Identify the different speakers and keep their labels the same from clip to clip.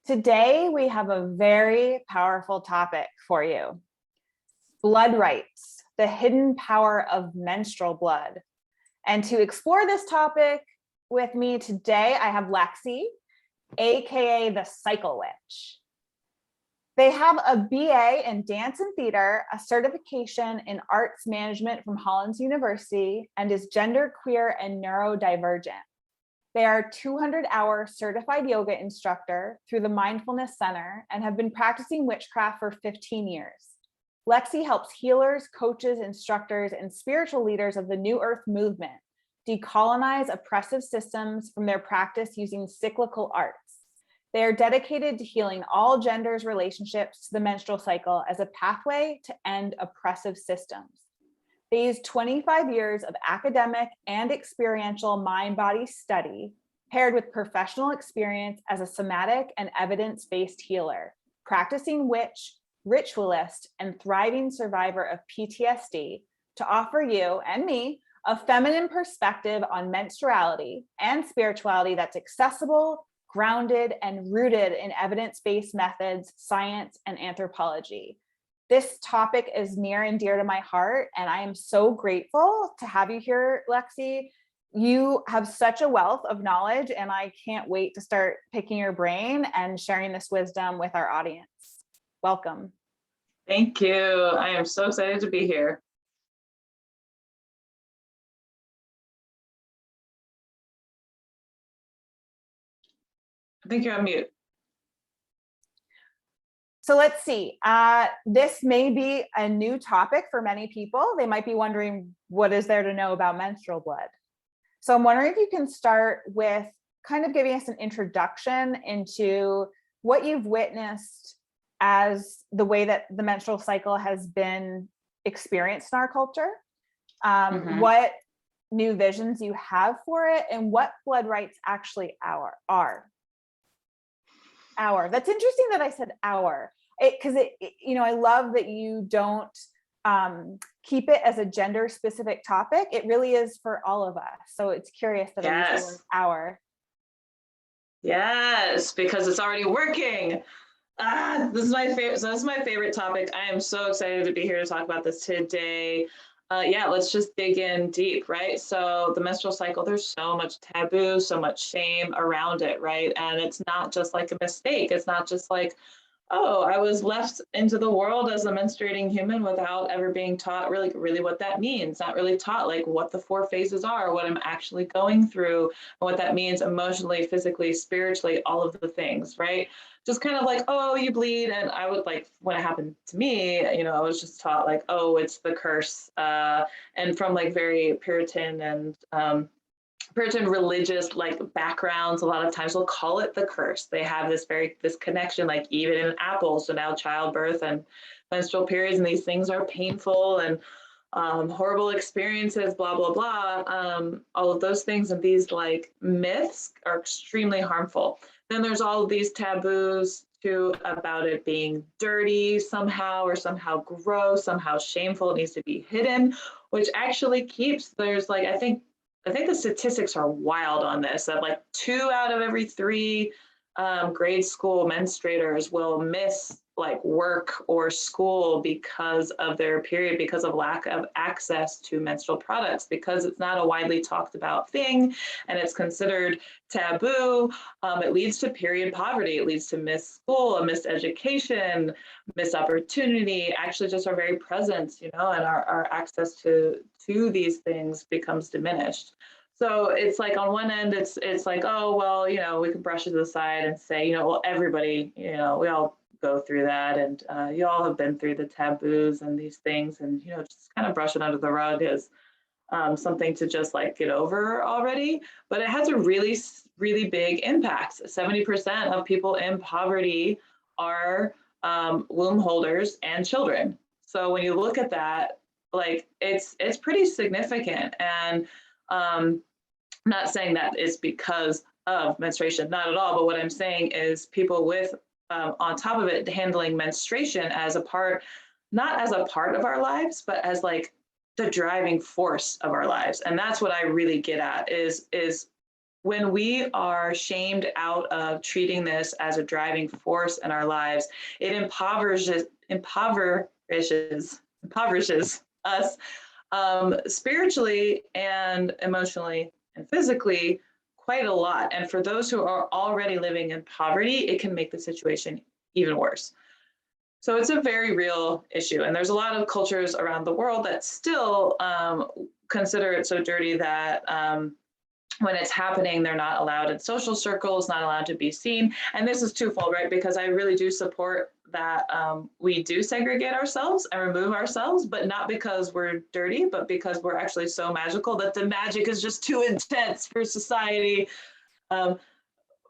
Speaker 1: Today, we have a very powerful topic for you. Blood rites, the hidden power of menstrual blood. And to explore this topic with me today, I have Lexi, AKA the Cycle Witch. They have a BA in dance and theater, a certification in arts management from Hollins University, and is genderqueer and neurodivergent. They are a 200-hour certified yoga instructor through the Mindfulness Center and have been practicing witchcraft for 15 years. Lexi helps healers, coaches, instructors, and spiritual leaders of the New Earth movement decolonize oppressive systems from their practice using cyclical arts. They are dedicated to healing all genders' relationships to the menstrual cycle as a pathway to end oppressive systems. They use 25 years of academic and experiential mind-body study paired with professional experience as a somatic and evidence-based healer, practicing witch, ritualist, and thriving survivor of PTSD to offer you and me a feminine perspective on menstruality and spirituality that's accessible, grounded, and rooted in evidence-based methods, science, and anthropology. This topic is near and dear to my heart, and I am so grateful to have you here, Lexi. You have such a wealth of knowledge, and I can't wait to start picking your brain and sharing this wisdom with our audience. Welcome.
Speaker 2: Thank you. I am so excited to be here. I think you're on mute.
Speaker 1: So let's see, this may be a new topic for many people. They might be wondering, what is there to know about menstrual blood? So I'm wondering if you can start with kind of giving us an introduction into what you've witnessed as the way that the menstrual cycle has been experienced in our culture, what new visions you have for it, and what blood rites actually are. That's interesting that I said our, because I love that you don't keep it as a gender specific topic. It really is for all of us. So it's curious that I use the word our.
Speaker 2: Yes, because it's already working. This is my favorite. So this is my favorite topic. I am so excited to be here to talk about this today. Let's just dig in deep, right? So the menstrual cycle, there's so much taboo, so much shame around it, right? And it's not just like a mistake. It's not just like, oh, I was left into the world as a menstruating human without ever being taught really what that means. Not really taught like what the 4 phases are, what I'm actually going through, and what that means emotionally, physically, spiritually, all of the things, right? Just kind of like, oh, you bleed. And I would like, when it happened to me, I was just taught like, oh, it's the curse. And from like very Puritan and Puritan religious like backgrounds, a lot of times we'll call it the curse. They have this connection, like even in apples. So now childbirth and menstrual periods and these things are painful and horrible experiences, blah, blah, blah. All of those things and these like myths are extremely harmful. Then there's all of these taboos too about it being dirty somehow or somehow gross, somehow shameful. It needs to be hidden, which actually there's like, I think the statistics are wild on this, that like 2 out of every 3 grade school menstruators will miss like work or school because of their period, because of lack of access to menstrual products, because it's not a widely talked about thing and it's considered taboo. It leads to period poverty. It leads to missed school, a missed education, missed opportunity, actually just our very presence, and our access to these things becomes diminished. So it's like on one end, it's like, oh, well, we can brush it aside and say, well, everybody, we all go through that. And you all have been through the taboos and these things and, just kind of brush it under the rug as something to just like get over already. But it has a really, really big impact. 70% of people in poverty are womb holders and children. So when you look at that, like it's pretty significant. And I'm not saying that it's because of menstruation, not at all. But what I'm saying is people with, on top of it, handling menstruation as a part, not as a part of our lives, but as like the driving force of our lives. And that's what I really get at is when we are shamed out of treating this as a driving force in our lives, it impoverishes us spiritually and emotionally and physically quite a lot. And for those who are already living in poverty, it can make the situation even worse. So it's a very real issue. And there's a lot of cultures around the world that still consider it so dirty that when it's happening, they're not allowed in social circles, not allowed to be seen. And this is twofold, right? Because I really do support that we do segregate ourselves and remove ourselves, but not because we're dirty, but because we're actually so magical that the magic is just too intense for society.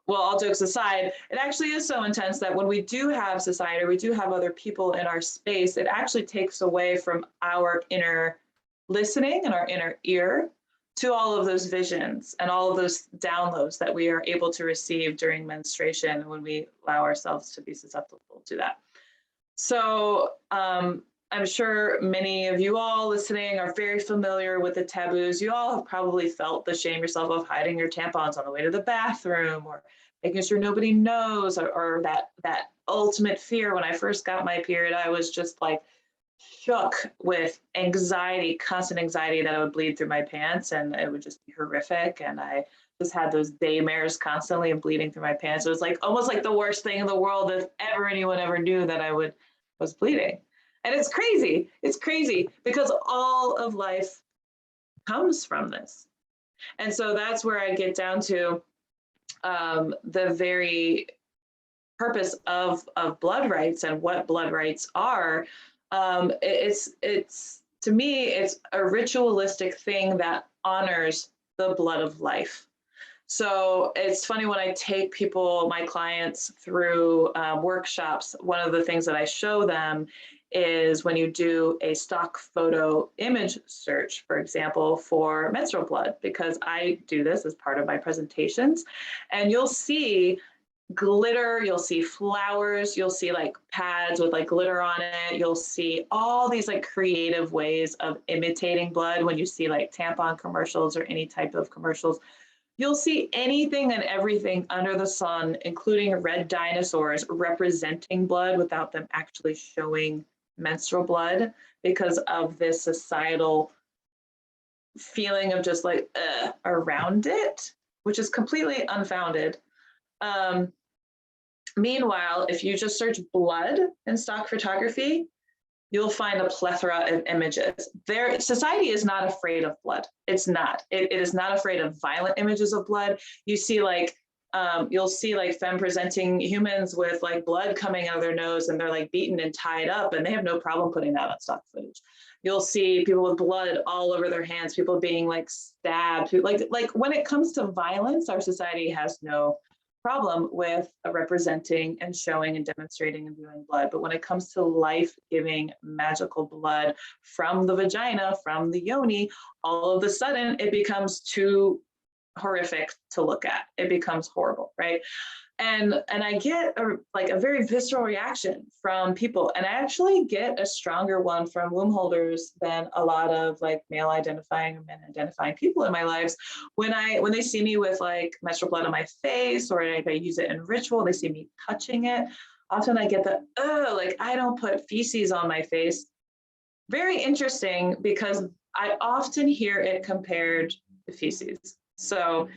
Speaker 2: Well, all jokes aside, it actually is so intense that when we do have society, or we do have other people in our space, it actually takes away from our inner listening and our inner ear to all of those visions and all of those downloads that we are able to receive during menstruation when we allow ourselves to be susceptible to that. So I'm sure many of you all listening are very familiar with the taboos. You all have probably felt the shame yourself of hiding your tampons on the way to the bathroom, or making sure nobody knows, or that ultimate fear. When I first got my period, I was just like shook with anxiety, constant anxiety that I would bleed through my pants, and it would just be horrific. And I just had those daymares constantly and bleeding through my pants. It was like almost like the worst thing in the world if anyone ever knew that I was bleeding. And it's crazy. It's crazy because all of life comes from this. And so that's where I get down to the very purpose of blood rites and what blood rites are. It's to me, it's a ritualistic thing that honors the blood of life. So it's funny when I take people, my clients, through workshops, one of the things that I show them is when you do a stock photo image search, for example, for menstrual blood, because I do this as part of my presentations, and you'll see glitter, you'll see flowers, you'll see like pads with like glitter on it, you'll see all these like creative ways of imitating blood. When you see like tampon commercials or any type of commercials, you'll see anything and everything under the sun, including red dinosaurs representing blood without them actually showing menstrual blood, because of this societal feeling of just like around it, which is completely unfounded. Meanwhile, if you just search blood in stock photography, you'll find a plethora of images. Society is not afraid of blood. It's not. It is not afraid of violent images of blood. You see like, you'll see like femme presenting humans with like blood coming out of their nose, and they're like beaten and tied up, and they have no problem putting that on stock footage. You'll see people with blood all over their hands, people being like stabbed. Like when it comes to violence, our society has no problem with representing and showing and demonstrating and viewing blood. But when it comes to life-giving magical blood from the vagina, from the yoni, all of a sudden it becomes too horrific to look at. It becomes horrible, right? And I get a very visceral reaction from people, and I actually get a stronger one from womb holders than a lot of like male identifying or men identifying people in my lives. When they see me with like menstrual blood on my face, or if I use it in ritual, they see me touching it. Often I get the like I don't put feces on my face. Very interesting, because I often hear it compared to feces. So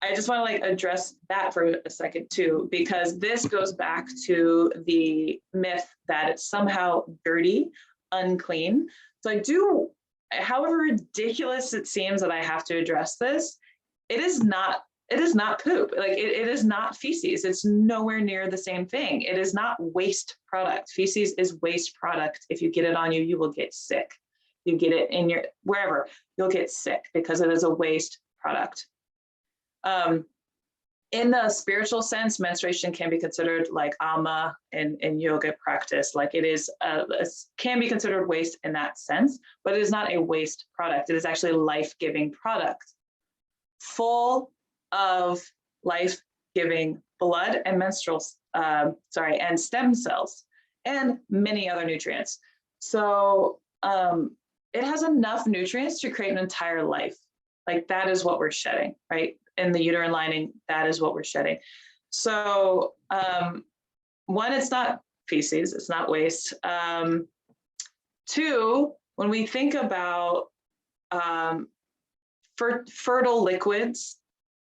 Speaker 2: I just want to like address that for a second too, because this goes back to the myth that it's somehow dirty, unclean. So I do, however ridiculous it seems that I have to address this, it is not poop. Like it is not feces. It's nowhere near the same thing. It is not waste product. Feces is waste product. If you get it on you, you will get sick. You get it in your, wherever, you'll get sick because it is a waste product. In the spiritual sense, menstruation can be considered like ama in yoga practice. Like it can be considered waste in that sense, but it is not a waste product. It is actually a life-giving product, full of life-giving blood and and stem cells and many other nutrients. So it has enough nutrients to create an entire life. Like that is what we're shedding, right? in the uterine lining, that is what we're shedding. So one, it's not feces, it's not waste. Two, when we think about fertile liquids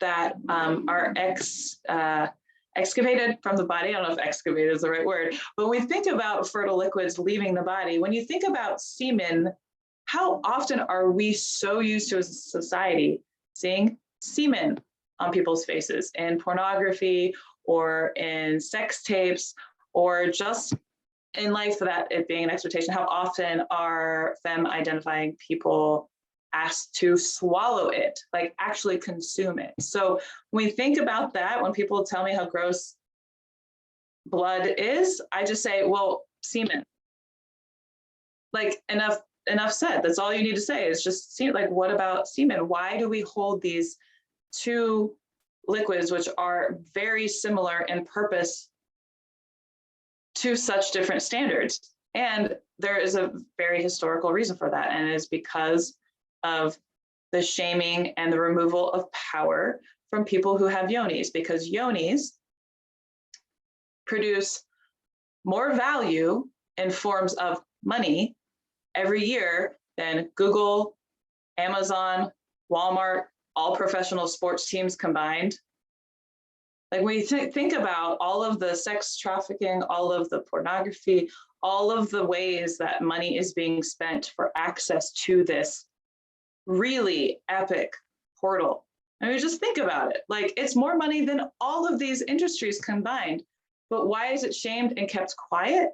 Speaker 2: that are excavated from the body, I don't know if excavated is the right word, but when we think about fertile liquids leaving the body, when you think about semen, how often are we so used to as a society seeing semen on people's faces in pornography or in sex tapes or just in life, that it being an expectation? How often are femme identifying people asked to swallow it, like actually consume it? So when we think about that, when people tell me how gross blood is, I just say, well, semen. Like enough said. That's all you need to say is just semen. Like, what about semen? Why do we hold these two liquids, which are very similar in purpose, to such different standards? And there is a very historical reason for that, and it is because of the shaming and the removal of power from people who have yonis, because yonis produce more value in forms of money every year than Google, Amazon, Walmart, all professional sports teams combined. Like when you think about all of the sex trafficking, all of the pornography, all of the ways that money is being spent for access to this really epic portal. I mean, just think about it. Like, it's more money than all of these industries combined. But why is it shamed and kept quiet?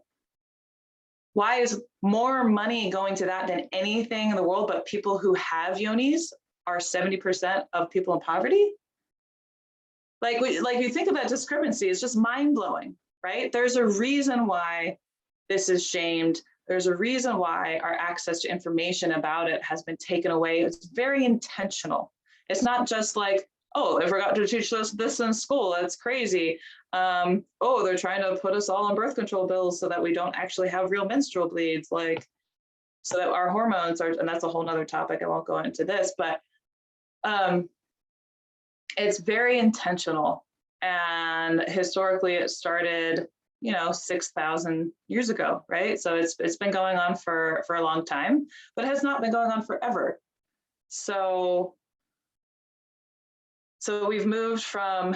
Speaker 2: Why is more money going to that than anything in the world, but people who have yonis are 70% of people in poverty? Like you think of that discrepancy, it's just mind-blowing, right? There's a reason why this is shamed. There's a reason why our access to information about it has been taken away. It's very intentional. It's not just like, oh, they forgot to teach us this in school, that's crazy. Oh, they're trying to put us all on birth control pills so that we don't actually have real menstrual bleeds, like, so that our hormones are, and that's a whole nother topic, I won't go into this, but it's very intentional. And historically it started, 6,000 years ago, right? So it's been going on for a long time, but it has not been going on forever. So we've moved from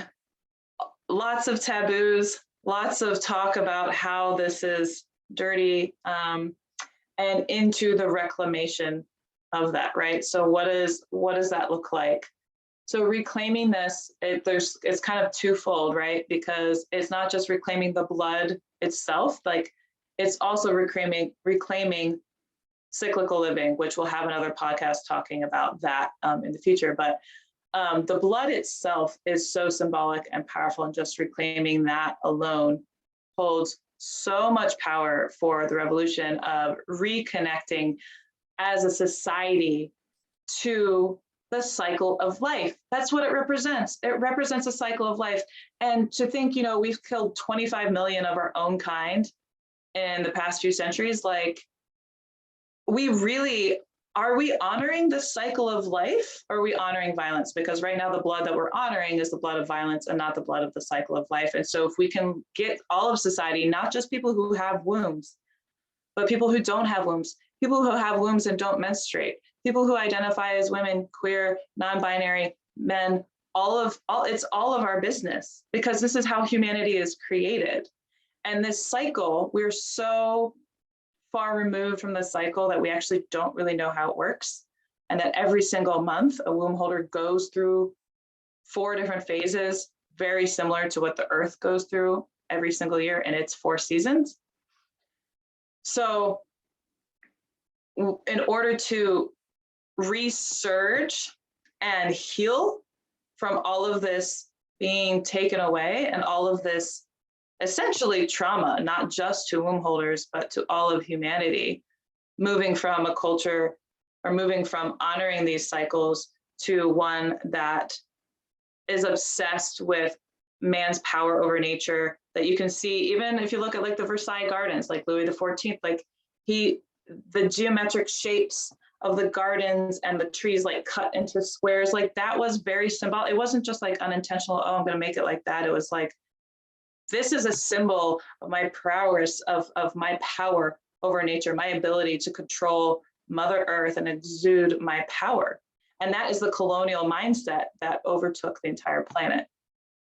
Speaker 2: lots of taboos, lots of talk about how this is dirty, and into the reclamation of that, right? So what does that look like? So reclaiming this, it's kind of twofold, right? Because it's not just reclaiming the blood itself, like it's also reclaiming cyclical living, which we'll have another podcast talking about that in the future. But the blood itself is so symbolic and powerful, and just reclaiming that alone holds so much power for the revolution of reconnecting as a society to the cycle of life. That's what it represents. It represents a cycle of life. And to think, we've killed 25 million of our own kind in the past few centuries, like, are we honoring the cycle of life? Or are we honoring violence? Because right now the blood that we're honoring is the blood of violence and not the blood of the cycle of life. And so if we can get all of society, not just people who have wombs, but people who don't have wombs, people who have wombs and don't menstruate, people who identify as women, queer, non-binary, men, it's all of our business, because this is how humanity is created. And this cycle, we're so far removed from the cycle that we actually don't really know how it works. And that every single month, a womb holder goes through 4 different phases, very similar to what the earth goes through every single year in its 4 seasons. So in order to resurge and heal from all of this being taken away and all of this essentially trauma, not just to womb holders, but to all of humanity, moving from a culture or moving from honoring these cycles to one that is obsessed with man's power over nature, that you can see, even if you look at like the Versailles Gardens, like Louis XIV, like the geometric shapes of the gardens and the trees like cut into squares, like that was very symbolic. It wasn't just like unintentional, oh, I'm going to make it like that. It was like, this is a symbol of my prowess, of my power over nature, my ability to control Mother Earth and exude my power. And that is the colonial mindset that overtook the entire planet,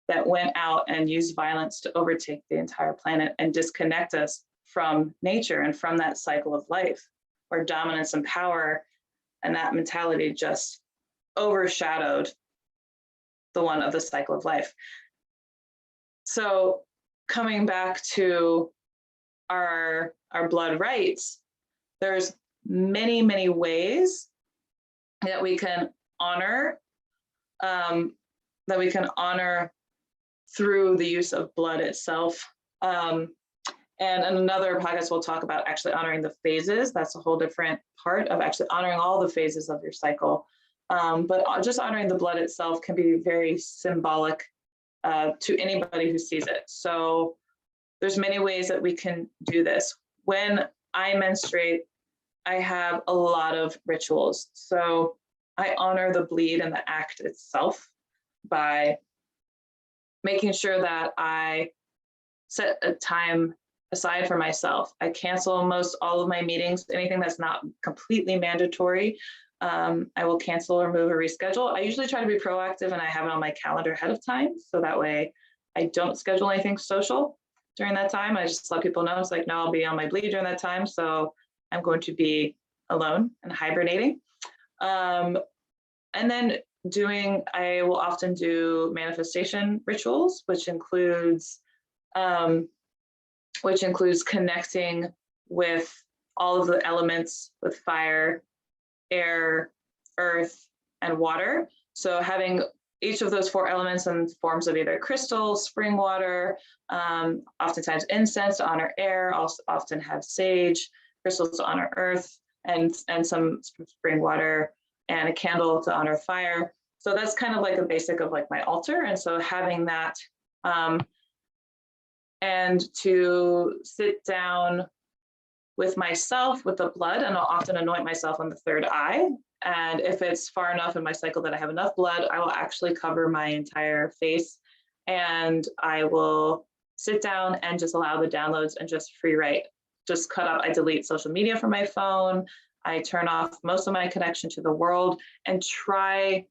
Speaker 2: that went out and used violence to overtake the entire planet and disconnect us from nature and from that cycle of life, where dominance and power and that mentality just overshadowed the one of the cycle of life. So coming back to our blood rites, there's many, many ways that we can honor, through the use of blood itself. And in another podcast, we'll talk about actually honoring the phases. That's a whole different part of actually honoring all the phases of your cycle. But just honoring the blood itself can be very symbolic to anybody who sees it. So there's many ways that we can do this. When I menstruate, I have a lot of rituals. So I honor the bleed and the act itself by making sure that I set a time aside for myself. I cancel most all of my meetings, anything that's not completely mandatory. I will cancel or move or reschedule. I usually try to be proactive and I have it on my calendar ahead of time. So that way I don't schedule anything social during that time. I just let people know, it's like, no, I'll be on my bleed during that time. So I'm going to be alone and hibernating. And then I will often do manifestation rituals, which includes connecting with all of the elements, with fire, air, earth, and water. So having each of those 4 elements in forms of either crystal, spring water, oftentimes incense to honor air, also often have sage, crystals to honor earth, and some spring water, and a candle to honor fire. So that's kind of like a basic of like my altar. And so having that, and to sit down with myself with the blood, and I'll often anoint myself on the third eye. And if it's far enough in my cycle that I have enough blood, I will actually cover my entire face, and I will sit down and just allow the downloads and just free write. Just cut up, I delete social media from my phone. I turn off most of my connection to the world and try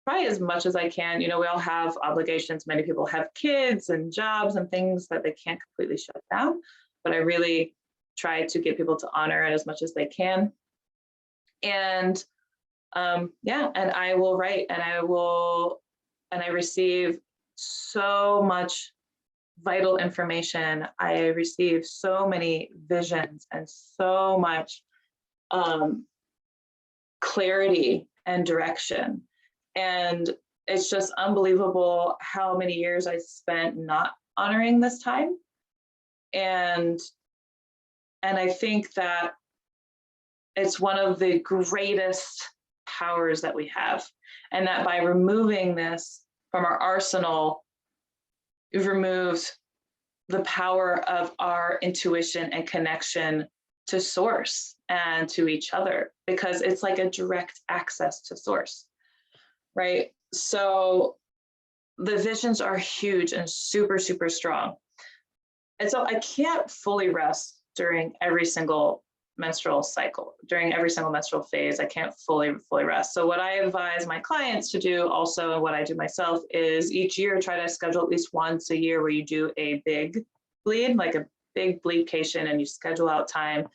Speaker 2: as much as I can. You know, we all have obligations. Many people have kids and jobs and things that they can't completely shut down, but I really try to get people to honor it as much as they can. And and I will write, and I receive so much vital information. I receive so many visions and so much clarity and direction. And it's just unbelievable how many years I spent not honoring this time. And I think that it's one of the greatest powers that we have. And that by removing this from our arsenal, we've removed the power of our intuition and connection to source and to each other, because it's like a direct access to source, right? So the visions are huge and super, super strong. And so I can't fully rest during every single menstrual cycle, during every single menstrual phase. I can't fully rest. So what I advise my clients to do also, and what I do myself, is each year try to schedule at least once a year where you do a big bleed, like a big bleedcation, and you schedule out time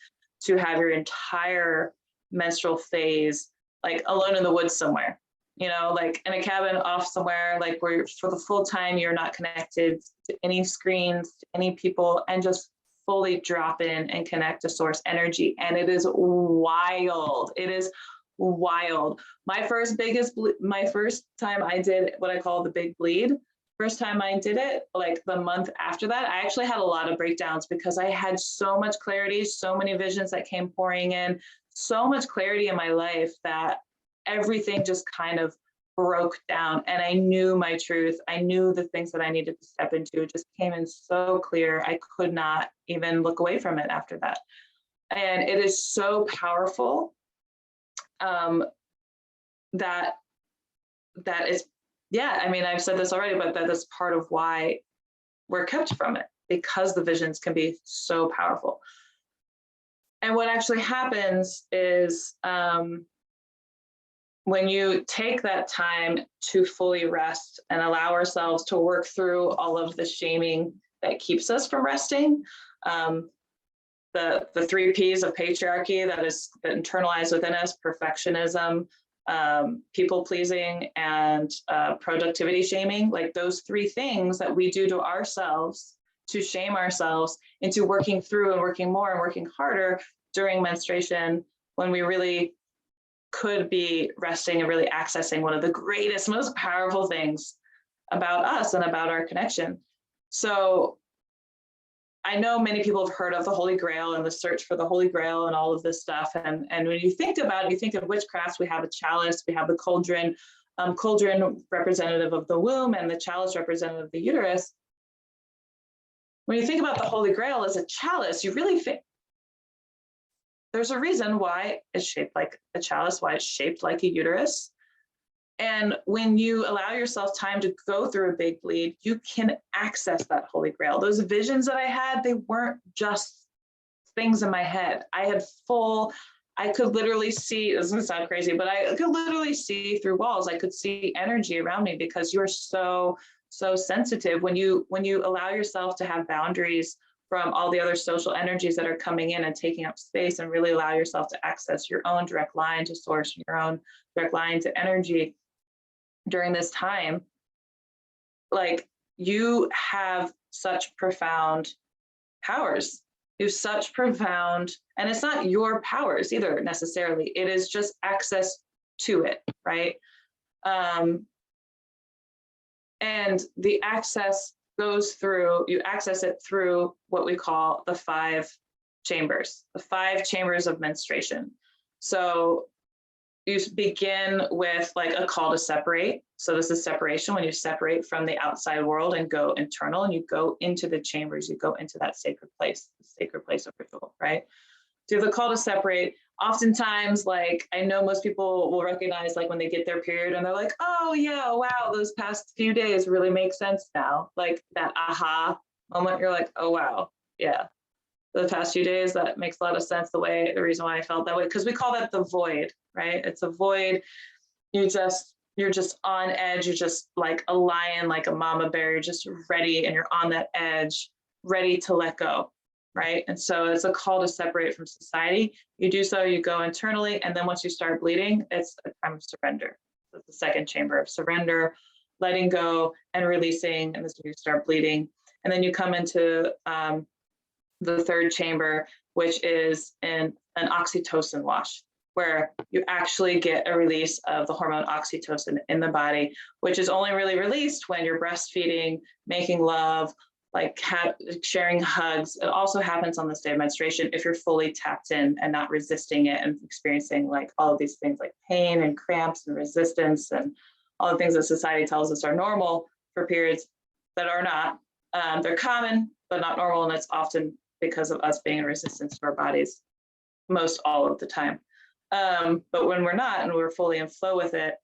Speaker 2: to have your entire menstrual phase like alone in the woods somewhere, you know, like in a cabin off somewhere, like where for the full time you're not connected to any screens, to any people, and just fully drop in and connect to source energy. And it is wild. It is wild. My first time I did what I call the big bleed, first time I did it, like the month after that, I actually had a lot of breakdowns because I had so much clarity, so many visions that came pouring in, so much clarity in my life that everything just kind of broke down, and I knew my truth. I knew the things that I needed to step into. It just came in so clear. I could not even look away from it after that. And it is so powerful. that is, yeah, I mean, I've said this already, but that is part of why we're kept from it, because the visions can be so powerful. And what actually happens is when you take that time to fully rest and allow ourselves to work through all of the shaming that keeps us from resting, the 3 Ps of patriarchy that internalized within us: perfectionism, people pleasing, and productivity shaming, like those 3 things that we do to ourselves to shame ourselves into working through and working more and working harder during menstruation, when we really could be resting and really accessing one of the greatest, most powerful things about us and about our connection. So I know many people have heard of the Holy Grail and the search for the Holy Grail and all of this stuff. And when you think about it, you think of witchcraft, we have a chalice, we have the cauldron, cauldron representative of the womb and the chalice representative of the uterus. When you think about the Holy Grail as a chalice, you really think there's a reason why it's shaped like a chalice, why it's shaped like a uterus. And when you allow yourself time to go through a big bleed, you can access that Holy Grail. Those visions that I had, they weren't just things in my head. I could literally see, this doesn't sound crazy, but I could literally see through walls. I could see energy around me, because you're so sensitive when you allow yourself to have boundaries from all the other social energies that are coming in and taking up space, and really allow yourself to access your own direct line to source, your own direct line to energy during this time. Like, you have such profound powers. You have such profound, and it's not your powers either necessarily, it is just access to it, right? And the access goes through, you access it through what we call the 5 chambers, the 5 chambers of menstruation. So you begin with like a call to separate. So this is separation, when you separate from the outside world and go internal, and you go into the chambers, you go into that sacred place, the sacred place of ritual, right? So the call to separate, oftentimes, like, I know most people will recognize, like, when they get their period and they're like, oh yeah, wow, those past few days really make sense now. Like that aha moment, you're like, oh wow, yeah, the past few days, that makes a lot of sense, the reason why I felt that way, because we call that the void, right? It's a void. You're just on edge. You're just like a lion, like a mama bear. You're just ready, and you're on that edge, ready to let go, right? And so it's a call to separate from society. You do so, you go internally, and then once you start bleeding, it's a time of surrender. So it's the 2nd chamber of surrender, letting go and releasing, and this is when you start bleeding. And then you come into the 3rd chamber, which is an oxytocin wash, where you actually get a release of the hormone oxytocin in the body, which is only really released when you're breastfeeding, making love, like sharing hugs. It also happens on this day of menstruation if you're fully tapped in and not resisting it and experiencing like all of these things like pain and cramps and resistance and all the things that society tells us are normal for periods that are not. They're common, but not normal, and it's often because of us being in resistance to our bodies most all of the time. But when we're not and we're fully in flow with it,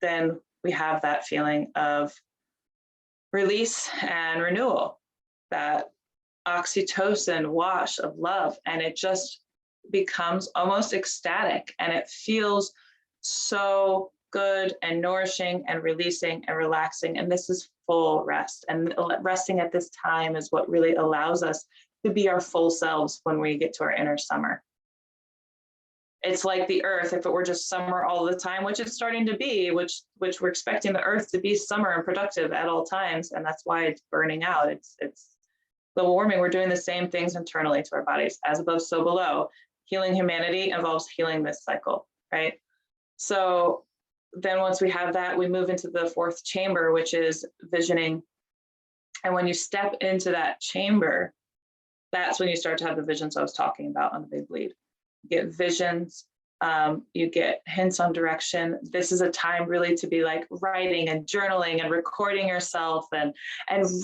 Speaker 2: then we have that feeling of release and renewal, that oxytocin wash of love, and it just becomes almost ecstatic, and it feels so good and nourishing and releasing and relaxing. And this is full rest, and resting at this time is what really allows us to be our full selves when we get to our inner summer. It's like the earth, if it were just summer all the time, which it's starting to be, which we're expecting the earth to be summer and productive at all times, and that's why it's burning out. It's global warming. We're doing the same things internally to our bodies, as above, so below. Healing humanity involves healing this cycle, right? So then once we have that, we move into the 4th chamber, which is visioning. And when you step into that chamber, that's when you start to have the visions I was talking about on the big bleed. You get visions, you get hints on direction. This is a time really to be like writing and journaling and recording yourself and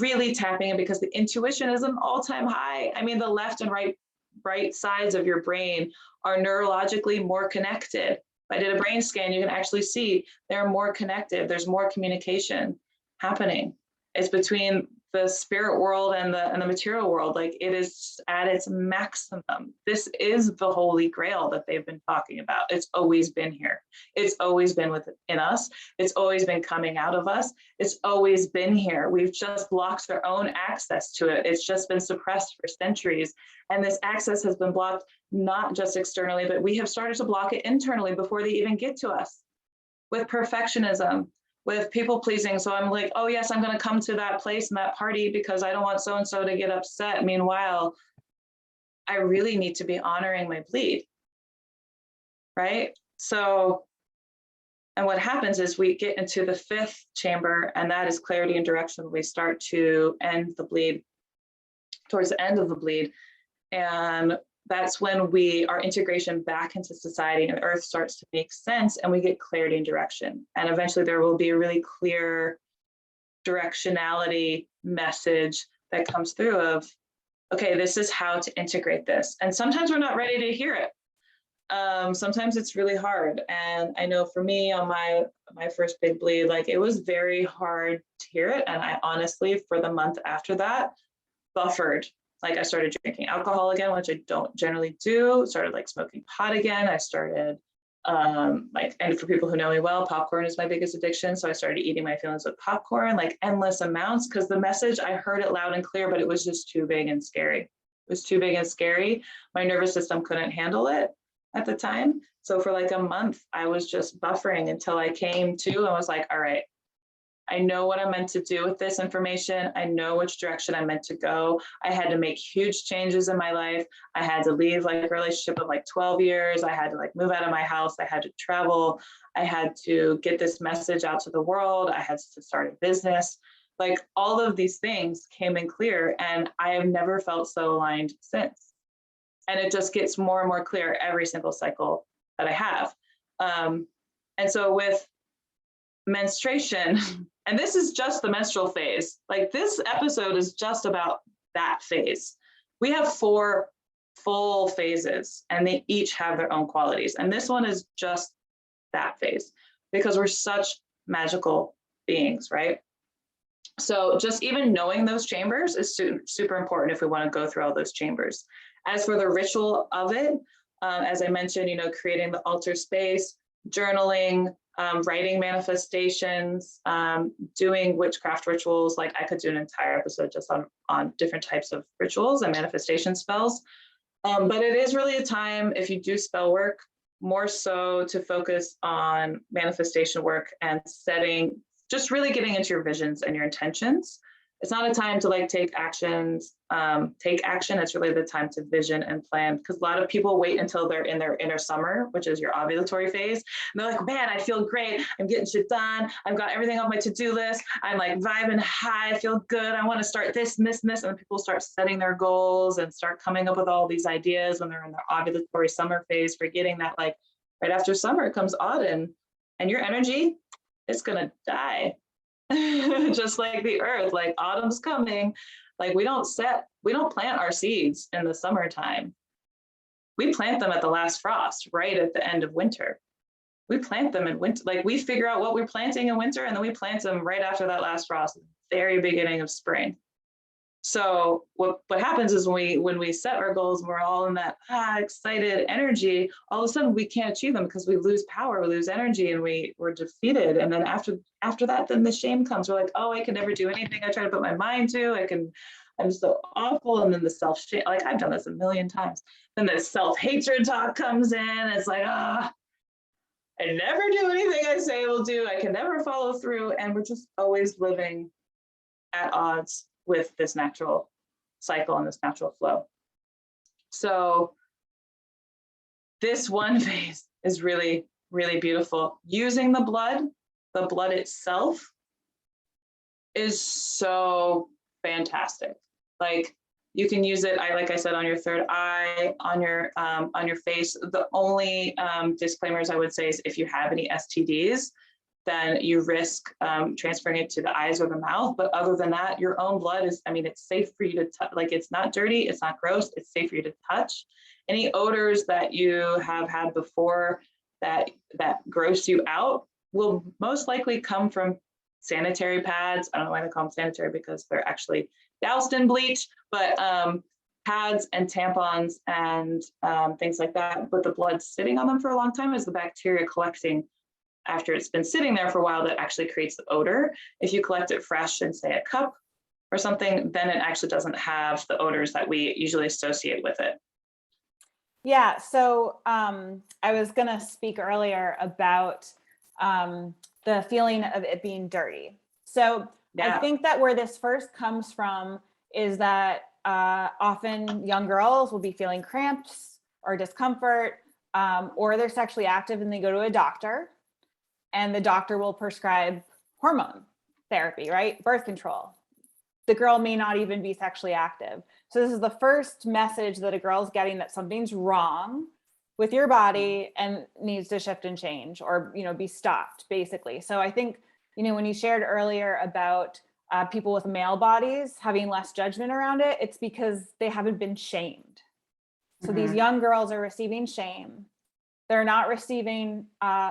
Speaker 2: really tapping in, because the intuition is an all-time high. I mean, the left and right sides of your brain are neurologically more connected. If I did a brain scan, you can actually see they're more connected. There's more communication happening. It's between the spirit world and the material world. Like, it is at its maximum. This is the Holy Grail that they've been talking about. It's always been here. It's always been within us. It's always been coming out of us. It's always been here. We've just blocked our own access to it. It's just been suppressed for centuries. And this access has been blocked not just externally, but we have started to block it internally before they even get to us, with perfectionism, with people pleasing. So I'm like, oh yes, I'm going to come to that place and that party because I don't want so-and-so to get upset. Meanwhile, I really need to be honoring my bleed, right? So, and what happens is we get into the fifth chamber, and that is clarity and direction. We start to end the bleed, towards the end of the bleed. And that's when our integration back into society and earth starts to make sense, and we get clarity and direction. And eventually there will be a really clear directionality message that comes through of, okay, this is how to integrate this. And sometimes we're not ready to hear it. Sometimes it's really hard. And I know for me on my first big bleed, like, it was very hard to hear it. And I honestly, for the month after that, buffered. Like, I started drinking alcohol again, which I don't generally do. Started like smoking pot again. I started and for people who know me well, popcorn is my biggest addiction. So I started eating my feelings with popcorn, like endless amounts, because the message, I heard it loud and clear, but it was just too big and scary. It was too big and scary. My nervous system couldn't handle it at the time. So for like a month, I was just buffering until I came to and was like, all right, I know what I'm meant to do with this information. I know which direction I'm meant to go. I had to make huge changes in my life. I had to leave like a relationship of like 12 years. I had to like move out of my house. I had to travel. I had to get this message out to the world. I had to start a business. Like, all of these things came in clear, and I have never felt so aligned since. And it just gets more and more clear every single cycle that I have. And so with menstruation, and this is just the menstrual phase. Like, this episode is just about that phase. We have 4 full phases, and they each have their own qualities. And this one is just that phase, because we're such magical beings, right? So just even knowing those chambers is super important if we want to go through all those chambers. As for the ritual of it, as I mentioned, creating the altar space, journaling, writing manifestations, doing witchcraft rituals. Like, I could do an entire episode just on different types of rituals and manifestation spells. But it is really a time, if you do spell work, more so to focus on manifestation work and setting, just really getting into your visions and your intentions. It's not a time to like take action. It's really the time to vision and plan, because a lot of people wait until they're in their inner summer, which is your ovulatory phase. And they're like, man, I feel great. I'm getting shit done. I've got everything on my to-do list. I'm like vibing high. I feel good. I want to start this and this and this. And then people start setting their goals and start coming up with all these ideas when they're in their ovulatory summer phase, forgetting that like right after summer comes autumn, and your energy is going to die. Just like the earth, like autumn's coming. Like, we don't plant our seeds in the summertime. We plant them at the last frost, right at the end of winter. We plant them in winter. Like, we figure out what we're planting in winter, and then we plant them right after that last frost, very beginning of spring. So what happens is when we set our goals and we're all in that excited energy, all of a sudden we can't achieve them because we lose power, we lose energy, and we're defeated. And then after that, then the shame comes. We're like, oh, I can never do anything I try to put my mind to. I'm so awful. And then the self-shame, like, I've done this a million times. Then the self-hatred talk comes in. It's like, I never do anything I say I will do. I can never follow through. And we're just always living at odds with this natural cycle and this natural flow. So this one phase is really, really beautiful. Using the blood itself is so fantastic. Like, you can use it, like I said, on your third eye, on your face. The only disclaimers I would say is if you have any STDs, then you risk transferring it to the eyes or the mouth. But other than that, your own blood is, I mean, it's safe for you to touch. Like, it's not dirty, it's not gross, it's safe for you to touch. Any odors that you have had before that gross you out will most likely come from sanitary pads. I don't know why they call them sanitary, because they're actually doused in bleach, but pads and tampons and things like that. But the blood sitting on them for a long time is the bacteria collecting after it's been sitting there for a while that actually creates the odor. If you collect it fresh in, say, a cup or something, then it actually doesn't have the odors that we usually associate with it.
Speaker 1: Yeah, so I was going to speak earlier about the feeling of it being dirty. So I think that where this first comes from is that often young girls will be feeling cramps or discomfort, or they're sexually active and they go to a doctor, and the doctor will prescribe hormone therapy, right? Birth control. The girl may not even be sexually active. So this is the first message that a girl's getting, that something's wrong with your body and needs to shift and change, or, you know, be stopped, basically. So I think, you know, when you shared earlier about people with male bodies having less judgment around it, it's because they haven't been shamed. So these young girls are receiving shame. They're not receiving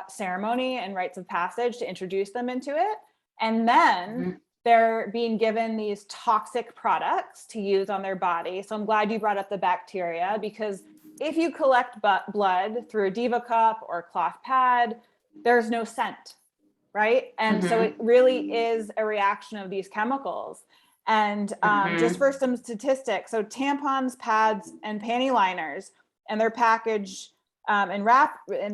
Speaker 1: ceremony and rites of passage to introduce them into it. And then they're being given these toxic products to use on their body. So I'm glad you brought up the bacteria, because if you collect blood through a diva cup or a cloth pad, there's no scent, right? And so it really is a reaction of these chemicals. And just for some statistics, so tampons, pads, and panty liners and their package and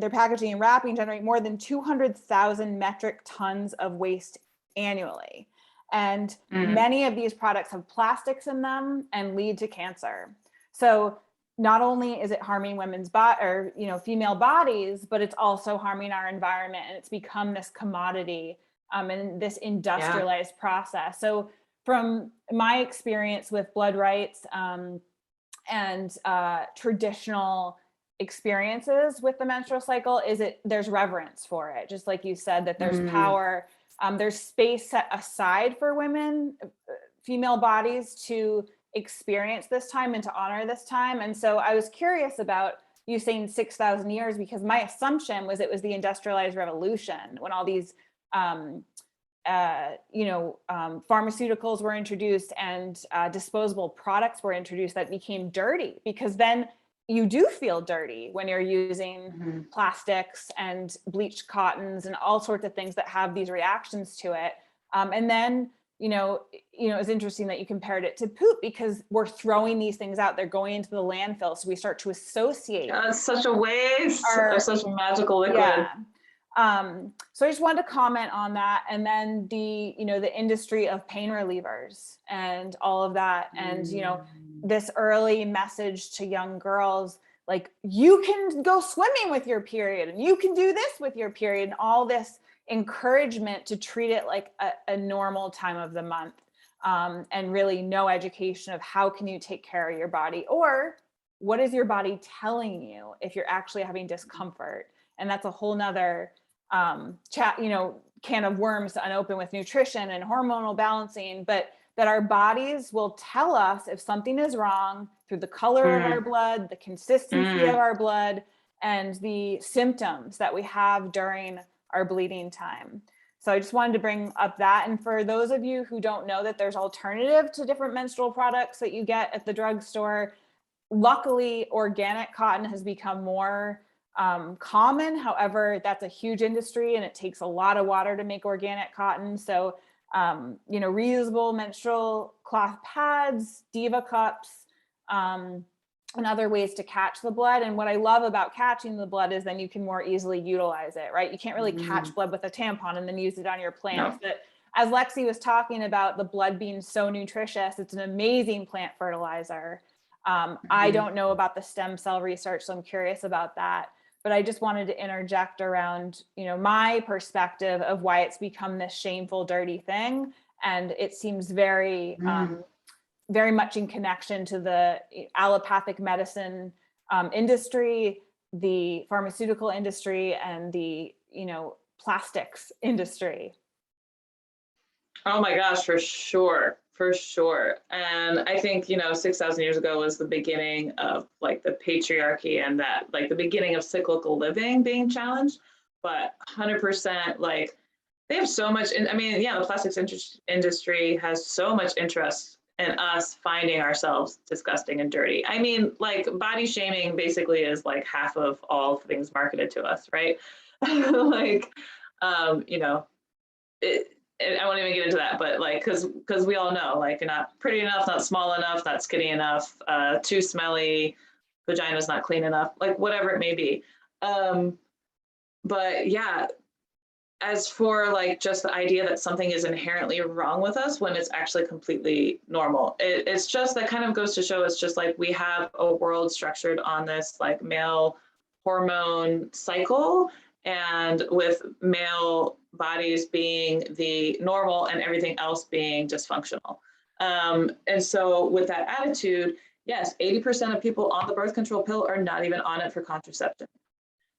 Speaker 1: their packaging and wrapping generate more than 200,000 metric tons of waste annually. And many of these products have plastics in them and lead to cancer. So not only is it harming women's or, you know, female bodies, but it's also harming our environment, and it's become this commodity and this industrialized process. So from my experience with blood rites and traditional experiences with the menstrual cycle, there's reverence for it. Just like you said, that there's power, there's space set aside for women, female bodies, to experience this time and to honor this time. And so I was curious about you saying 6,000 years, because my assumption was it was the industrialized revolution when all these pharmaceuticals were introduced and disposable products were introduced that became dirty, because then you do feel dirty when you're using plastics and bleached cottons and all sorts of things that have these reactions to it. And then, it's interesting that you compared it to poop, because we're throwing these things out. They're going into the landfill. So we start to associate.
Speaker 2: It's such a waste of such a magical liquid.
Speaker 1: Yeah. So I just wanted to comment on that. And then the industry of pain relievers and all of that. And, this early message to young girls, like, you can go swimming with your period and you can do this with your period, and all this encouragement to treat it like a normal time of the month, and really no education of how can you take care of your body, or what is your body telling you if you're actually having discomfort. And that's a whole nother can of worms to unopen with nutrition and hormonal balancing, but that our bodies will tell us if something is wrong through the color of our blood, the consistency of our blood, and the symptoms that we have during our bleeding time. So I just wanted to bring up that. And for those of you who don't know that there's alternative to different menstrual products that you get at the drugstore, luckily organic cotton has become more common. However, that's a huge industry and it takes a lot of water to make organic cotton. So, reusable menstrual cloth pads, diva cups, and other ways to catch the blood. And what I love about catching the blood is then you can more easily utilize it, right? You can't really catch blood with a tampon and then use it on your plants. No. But as Lexi was talking about the blood being so nutritious, it's an amazing plant fertilizer. I don't know about the stem cell research, so I'm curious about that. But I just wanted to interject around, my perspective of why it's become this shameful, dirty thing. And it seems very, very much in connection to the allopathic medicine industry, the pharmaceutical industry, and the, plastics industry?
Speaker 2: Oh my gosh, for sure, for sure. And I think, 6,000 years ago was the beginning of like the patriarchy and that like the beginning of cyclical living being challenged. But 100% like they have so much, the plastics industry has so much interest in us finding ourselves disgusting and dirty. I mean, like body shaming basically is like half of all things marketed to us, right? like, it, I won't even get into that, but like, because we all know, like, you're not pretty enough, not small enough, not skinny enough, too smelly, vagina's not clean enough, like whatever it may be. But yeah, as for like just the idea that something is inherently wrong with us when it's actually completely normal, it's just that kind of goes to show it's just like we have a world structured on this like male hormone cycle, and with male bodies being the normal and everything else being dysfunctional. And so with that attitude, yes, 80% of people on the birth control pill are not even on it for contraception.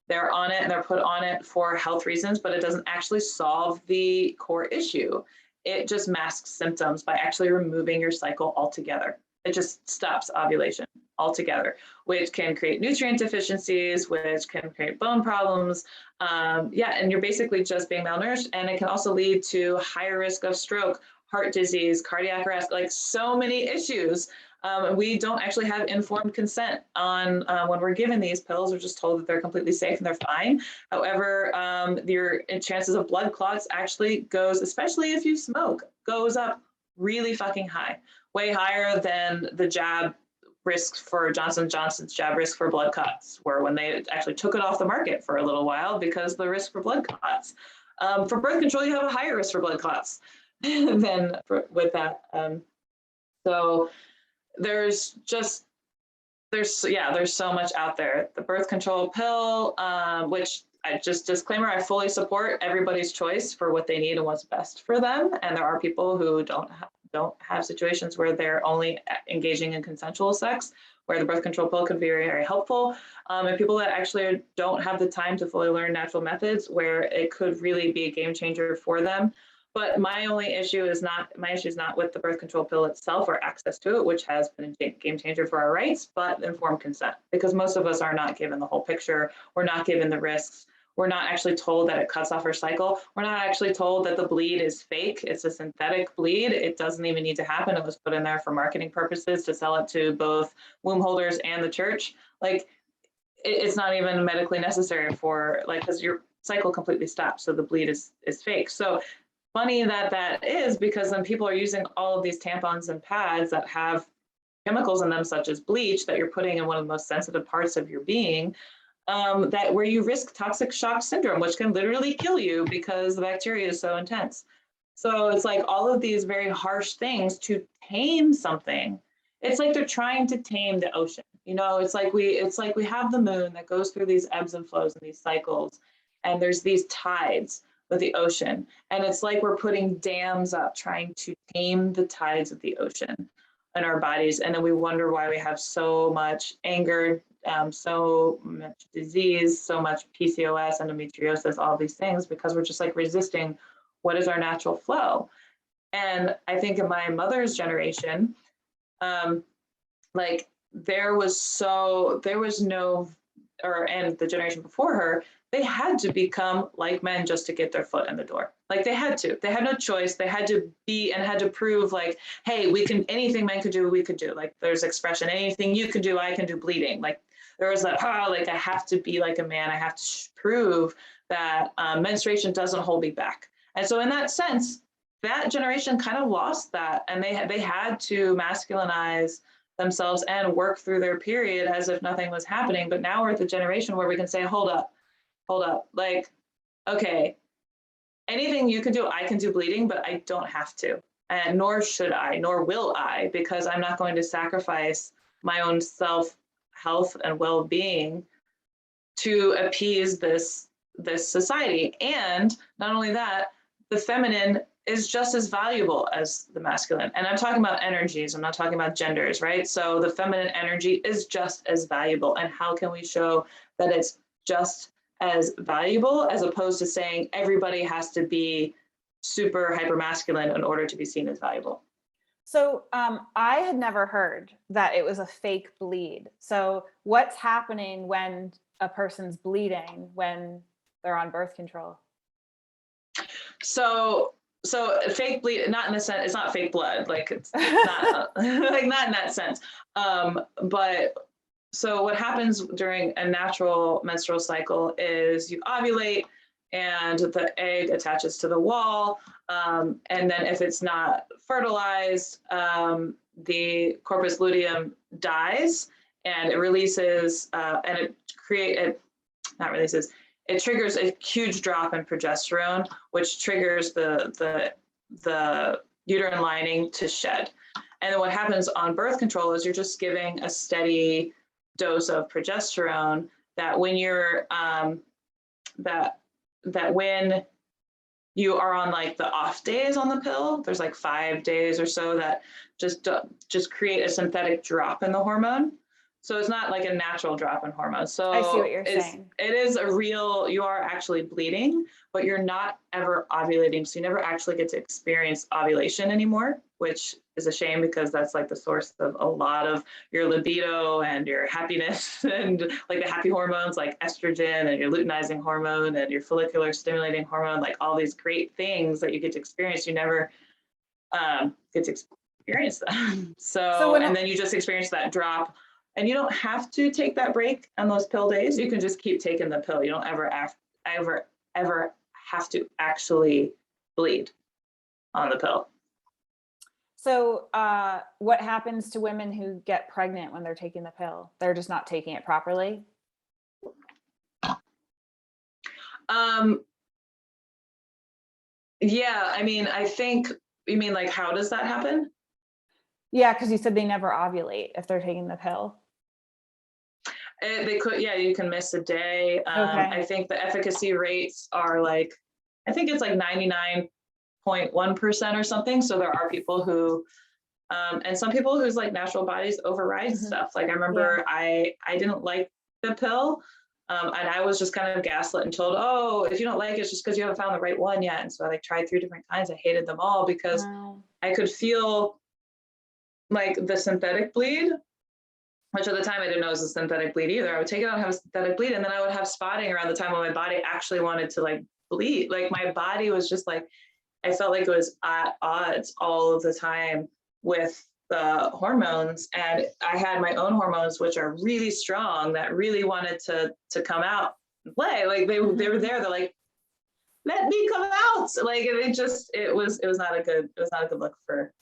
Speaker 2: They're on it and they're put on it for health reasons, but it doesn't actually solve the core issue. It just masks symptoms by actually removing your cycle altogether. It just stops ovulation altogether, which can create nutrient deficiencies, which can create bone problems. And you're basically just being malnourished. And it can also lead to higher risk of stroke, heart disease, cardiac arrest, like so many issues. We don't actually have informed consent on when we're given these pills. We're just told that they're completely safe and they're fine. However, your chances of blood clots actually goes, especially if you smoke, goes up really fucking high, way higher than the jab risk for Johnson & Johnson's jab risk for blood clots were when they actually took it off the market for a little while because the risk for blood clots. For birth control, you have a higher risk for blood clots than with that. So there's so much out there. The birth control pill, which I just disclaimer, I fully support everybody's choice for what they need and what's best for them. And there are people who don't have situations where they're only engaging in consensual sex, where the birth control pill could be very, very helpful. And people that actually don't have the time to fully learn natural methods, where it could really be a game changer for them. But my issue is not with the birth control pill itself or access to it, which has been a game changer for our rights, but informed consent, because most of us are not given the whole picture. We're not given the risks. We're not actually told that it cuts off our cycle. We're not actually told that the bleed is fake. It's a synthetic bleed. It doesn't even need to happen. It was put in there for marketing purposes to sell it to both womb holders and the church. Like, it's not even medically necessary for, like, because your cycle completely stops. So the bleed is fake. So funny that is, because then people are using all of these tampons and pads that have chemicals in them, such as bleach, that you're putting in one of the most sensitive parts of your being, that where you risk toxic shock syndrome, which can literally kill you because the bacteria is so intense. So it's like all of these very harsh things to tame something. It's like they're trying to tame the ocean. It's like we have the moon that goes through these ebbs and flows and these cycles, and there's these tides with the ocean. And it's like we're putting dams up trying to tame the tides of the ocean in our bodies. And then we wonder why we have so much anger, so much disease, so much PCOS, endometriosis, all these things, because we're just like resisting what is our natural flow. And I think in my mother's generation, and the generation before her, they had to become like men just to get their foot in the door. Like they had no choice. They had to be and had to prove like, hey, anything men could do, we could do. Like there's expression, anything you can do, I can do. Bleeding. Like there was that, I have to be like a man. I have to prove that menstruation doesn't hold me back. And so in that sense, that generation kind of lost that, and they had to masculinize themselves and work through their period as if nothing was happening. But now we're at the generation where we can say, hold up, like, okay, anything you can do, I can do. Bleeding, but I don't have to, and nor should I, nor will I, because I'm not going to sacrifice my own health and well-being to appease this society. And not only that, the feminine is just as valuable as the masculine. And I'm talking about energies, I'm not talking about genders, right? So the feminine energy is just as valuable. And how can we show that it's just as valuable, as opposed to saying everybody has to be super hypermasculine in order to be seen as valuable.
Speaker 1: So I had never heard that it was a fake bleed. So what's happening when a person's bleeding when they're on birth control?
Speaker 2: So fake bleed, not in the sense, it's not fake blood, like it's not like not in that sense. But so what happens during a natural menstrual cycle is you ovulate and the egg attaches to the wall. And then if it's not fertilized, the corpus luteum dies and it releases and it triggers a huge drop in progesterone, which triggers the uterine lining to shed. And then what happens on birth control is you're just giving a steady dose of progesterone that when you're that when you are on like the off days on the pill, there's like 5 days or so that just create a synthetic drop in the hormone. So it's not like a natural drop in hormone. So
Speaker 1: I see what you're saying.
Speaker 2: It is a real, you are actually bleeding, but you're not ever ovulating. So you never actually get to experience ovulation anymore, which is a shame because that's like the source of a lot of your libido and your happiness and like the happy hormones like estrogen and your luteinizing hormone and your follicular stimulating hormone, like all these great things that you get to experience. You never get to experience them. And then you just experience that drop. And you don't have to take that break on those pill days. You can just keep taking the pill. You don't ever have to actually bleed on the pill.
Speaker 1: So what happens to women who get pregnant when they're taking the pill? They're just not taking it properly?
Speaker 2: Yeah, I mean, I think, you mean like, how does that happen?
Speaker 1: Yeah, because you said they never ovulate if they're taking the pill.
Speaker 2: They could, yeah, you can miss a day.
Speaker 1: Okay.
Speaker 2: I think the efficacy rates are like, I think it's like 99.1% or something. So there are people who, and some people whose like natural bodies override stuff. Like I remember I didn't like the pill. And I was just kind of gaslit and told, oh, if you don't like it, it's just because you haven't found the right one yet. And so I like tried 3 different kinds. I hated them all because I could feel like the synthetic bleed, which at the time I didn't know it was a synthetic bleed either. I would take it out and have a synthetic bleed, and then I would have spotting around the time when my body actually wanted to like bleed. Like my body was just like, I felt like it was at odds all of the time with the hormones. And I had my own hormones, which are really strong, that really wanted to come out and play. Like they were there. They're like, let me come out. Like it was not a good look for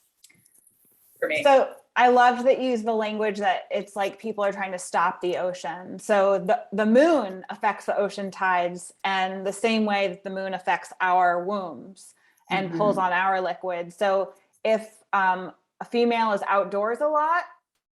Speaker 2: me.
Speaker 1: So I loved that you used the language that it's like people are trying to stop the ocean. So the moon affects the ocean tides, and the same way that the moon affects our wombs and pulls on our liquid. So if a female is outdoors a lot,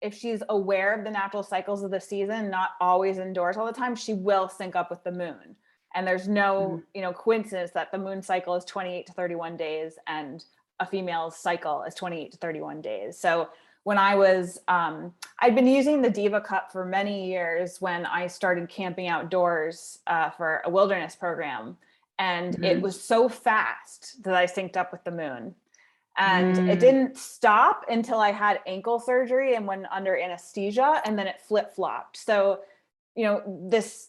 Speaker 1: if she's aware of the natural cycles of the season, not always indoors all the time, she will sync up with the moon. And there's no, coincidence that the moon cycle is 28 to 31 days and a female's cycle is 28 to 31 days. So when I was, I'd been using the Diva Cup for many years when I started camping outdoors for a wilderness program. And it was so fast that I synced up with the moon. And it didn't stop until I had ankle surgery and went under anesthesia, and then it flip-flopped. So, this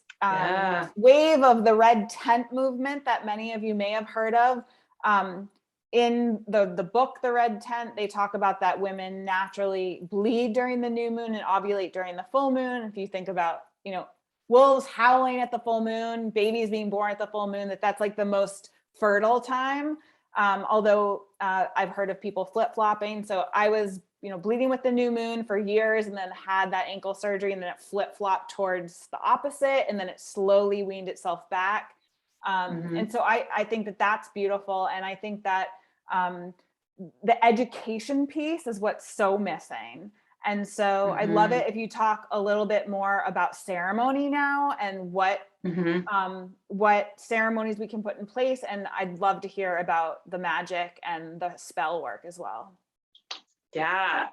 Speaker 1: wave of the red tent movement that many of you may have heard of, in the book, The Red Tent, they talk about that women naturally bleed during the new moon and ovulate during the full moon. If you think about, wolves howling at the full moon, babies being born at the full moon, that's like the most fertile time. Although I've heard of people flip-flopping. So I was, bleeding with the new moon for years and then had that ankle surgery, and then it flip-flopped towards the opposite, and then it slowly weaned itself back. And so I think that that's beautiful. And I think that the education piece is what's so missing. And so I'd love it if you talk a little bit more about ceremony now and what ceremonies we can put in place. And I'd love to hear about the magic and the spell work as well.
Speaker 2: Yeah.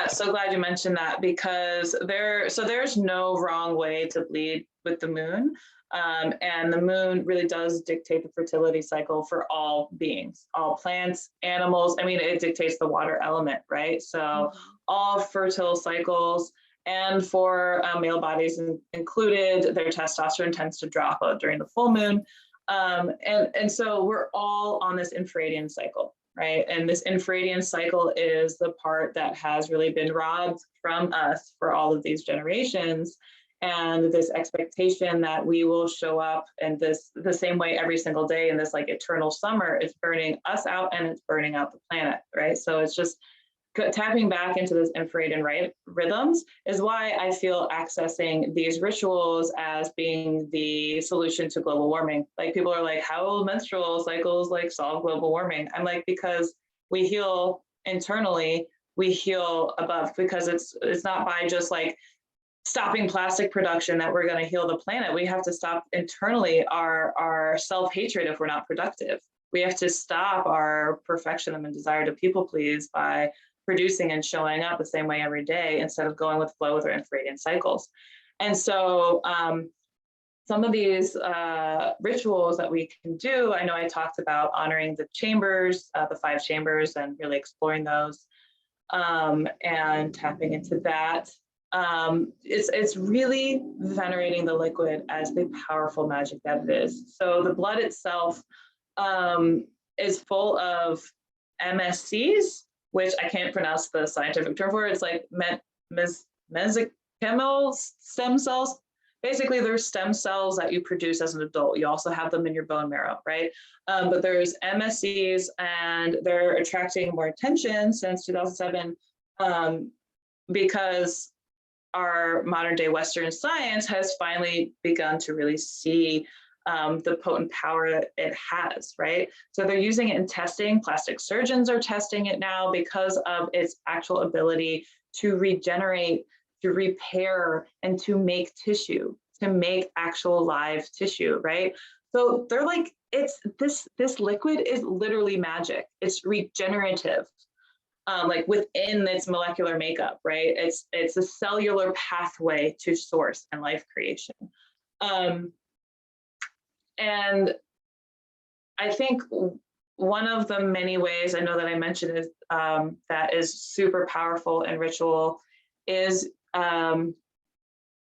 Speaker 2: So glad you mentioned that, because there's no wrong way to bleed with the moon. And the moon really does dictate the fertility cycle for all beings, all plants, animals. I mean, it dictates the water element, right? So all fertile cycles, and for male bodies included, their testosterone tends to drop out during the full moon. And so we're all on this infradian cycle, right? And this infradian cycle is the part that has really been robbed from us for all of these generations. And this expectation that we will show up and the same way every single day in this like eternal summer is burning us out and it's burning out the planet, right? So it's just tapping back into this infrared rhythms is why I feel accessing these rituals as being the solution to global warming. Like people are like, how will menstrual cycles like solve global warming? I'm like, because we heal internally, we heal above, because it's not by just like stopping plastic production that we're going to heal the planet. We have to stop internally our self-hatred if we're not productive. We have to stop our perfectionism and desire to people please by producing and showing up the same way every day instead of going with flow with our infradian cycles. And so some of these rituals that we can do, I know I talked about honoring the chambers, the 5 chambers, and really exploring those and tapping into that. It's really venerating the liquid as the powerful magic that it is. So the blood itself is full of MSCs, which I can't pronounce the scientific term for. It's like mesenchymal stem cells. Basically, there's stem cells that you produce as an adult. You also have them in your bone marrow, right? But there's MSCs, and they're attracting more attention since 2007 because our modern day Western science has finally begun to really see the potent power that it has, right? So they're using it in testing. Plastic surgeons are testing it now because of its actual ability to regenerate, to repair, and to make tissue, to make actual live tissue, right? So they're like, it's this liquid is literally magic. It's regenerative. Like within its molecular makeup, right? It's a cellular pathway to source and life creation. And I think one of the many ways I know that I mentioned is that is super powerful in ritual is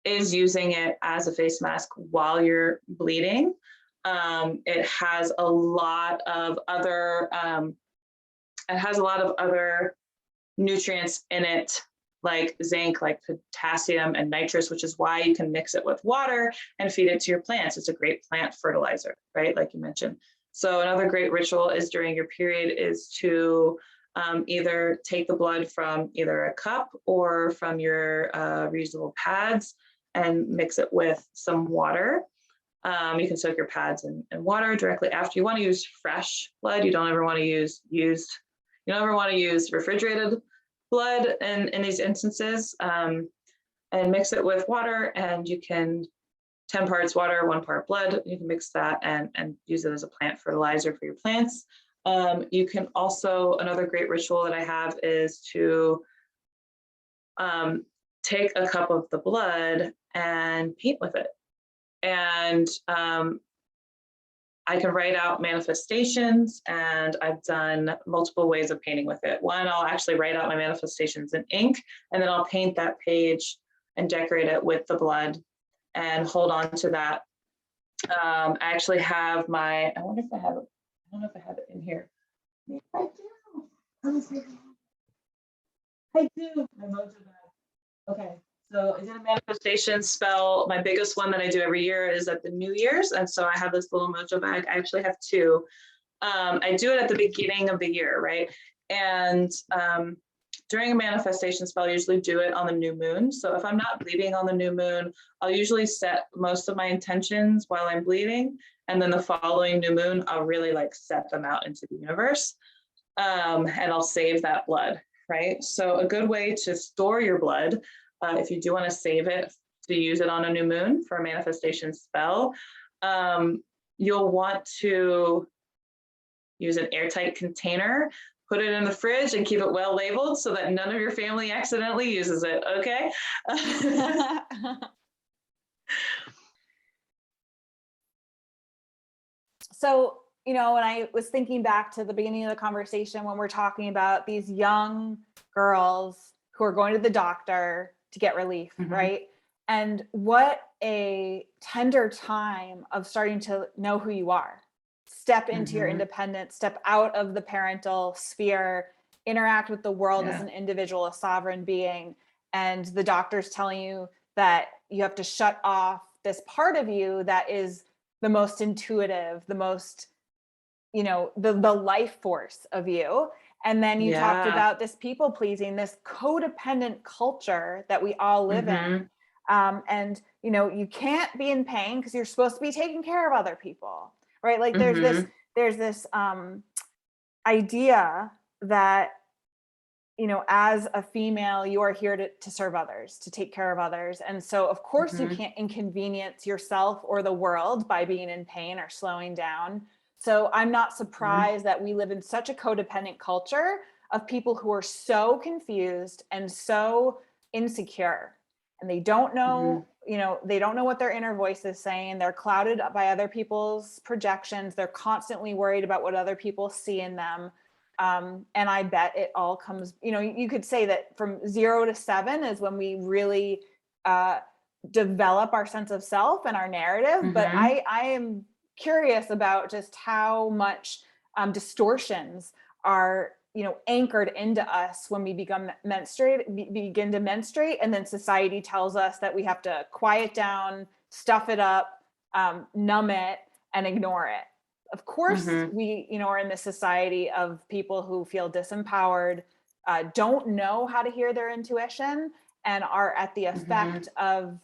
Speaker 2: using it as a face mask while you're bleeding. It has a lot of other nutrients in it, like zinc, like potassium and nitrous, which is why you can mix it with water and feed it to your plants. It's a great plant fertilizer, right? Like you mentioned. So another great ritual is during your period is to either take the blood from either a cup or from your reusable pads and mix it with some water. You can soak your pads in water directly after. You want to use fresh blood. You don't ever want to use used. You don't ever want to use refrigerated blood in these instances, and mix it with water, and you can 10 parts water, 1 part blood. You can mix that and use it as a plant fertilizer for your plants. You can also, another great ritual that I have is to take a cup of the blood and paint with it. And I can write out manifestations, and I've done multiple ways of painting with it. One, I'll actually write out my manifestations in ink, and then I'll paint that page and decorate it with the blood and hold on to that. I actually have my, I wonder if I have it, I don't know if I have it in here. I do. I do. My mojo bag. Okay. So I did a manifestation spell. My biggest one that I do every year is at the New Year's. And so I have this little mojo bag. I actually have 2. I do it at the beginning of the year, right? And during a manifestation spell, I usually do it on the new moon. So if I'm not bleeding on the new moon, I'll usually set most of my intentions while I'm bleeding. And then the following new moon, I'll really like set them out into the universe. And I'll save that blood, right? So a good way to store your blood, if you do want to save it to use it on a new moon for a manifestation spell, you'll want to use an airtight container, put it in the fridge and keep it well labeled so that none of your family accidentally uses it, okay?
Speaker 1: So, when I was thinking back to the beginning of the conversation, when we're talking about these young girls who are going to the doctor to get relief, right? And what a tender time of starting to know who you are, step into your independence, step out of the parental sphere, interact with the world as an individual, a sovereign being. And the doctor's telling you that you have to shut off this part of you that is the most intuitive, the most, the life force of you. And then you talked about this people pleasing, this codependent culture that we all live in. And, you can't be in pain because you're supposed to be taking care of other people, right? Like there's this idea that, as a female, you are here to serve others, to take care of others. And so of course you can't inconvenience yourself or the world by being in pain or slowing down. So I'm not surprised that we live in such a codependent culture of people who are so confused and so insecure, and they don't know, they don't know what their inner voice is saying. They're clouded by other people's projections. They're constantly worried about what other people see in them. And I bet it all comes, you could say that from 0 to 7 is when we really develop our sense of self and our narrative. But I am curious about just how much distortions are, anchored into us when we begin to menstruate. And then society tells us that we have to quiet down, stuff it up, numb it, and ignore it. Of course, we, are in this society of people who feel disempowered, don't know how to hear their intuition, and are at the effect of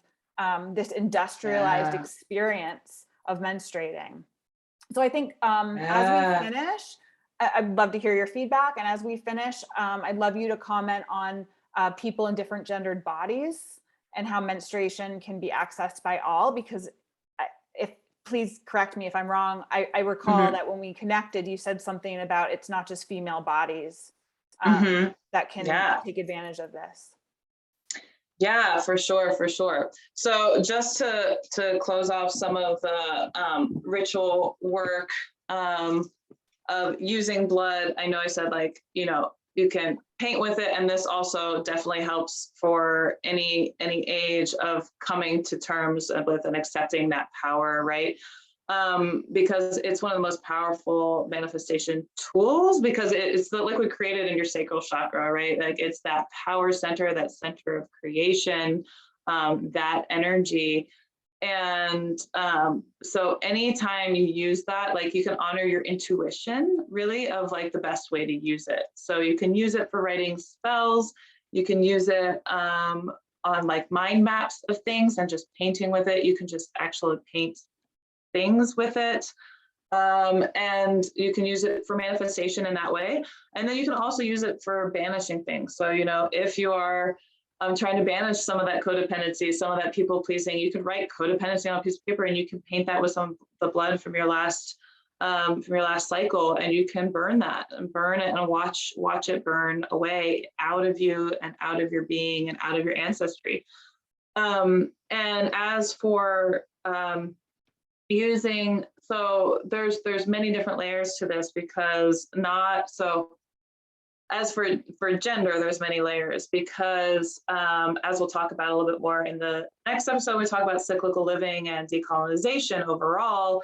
Speaker 1: this industrialized experience of menstruating. So I think as we finish, I'd love to hear your feedback. And as we finish, I'd love you to comment on people in different gendered bodies and how menstruation can be accessed by all, because please correct me if I'm wrong. I recall that when we connected, you said something about it's not just female bodies that can take advantage of this.
Speaker 2: Yeah, for sure. So just to close off some of the ritual work of using blood, I know I said you can paint with it, and this also definitely helps for any age of coming to terms with and accepting that power, right? Because it's one of the most powerful manifestation tools, because it's the liquid created in your sacral chakra, right? Like it's that power center, that center of creation, that energy. And so anytime you use that, like you can honor your intuition really of like the best way to use it. So you can use it for writing spells. You can use it on like mind maps of things and just painting with it. You can just actually paint things with it. And you can use it for manifestation in that way. And then you can also use it for banishing things. So, if you are trying to banish some of that codependency, some of that people pleasing, you could write codependency on a piece of paper, and you can paint that with some of the blood from your last cycle, and you can burn that and burn it and watch it burn away out of you and out of your being and out of your ancestry. And as for using, so there's many different layers to this, because as for gender, there's many layers, because as we'll talk about a little bit more in the next episode, we talk about cyclical living and decolonization overall,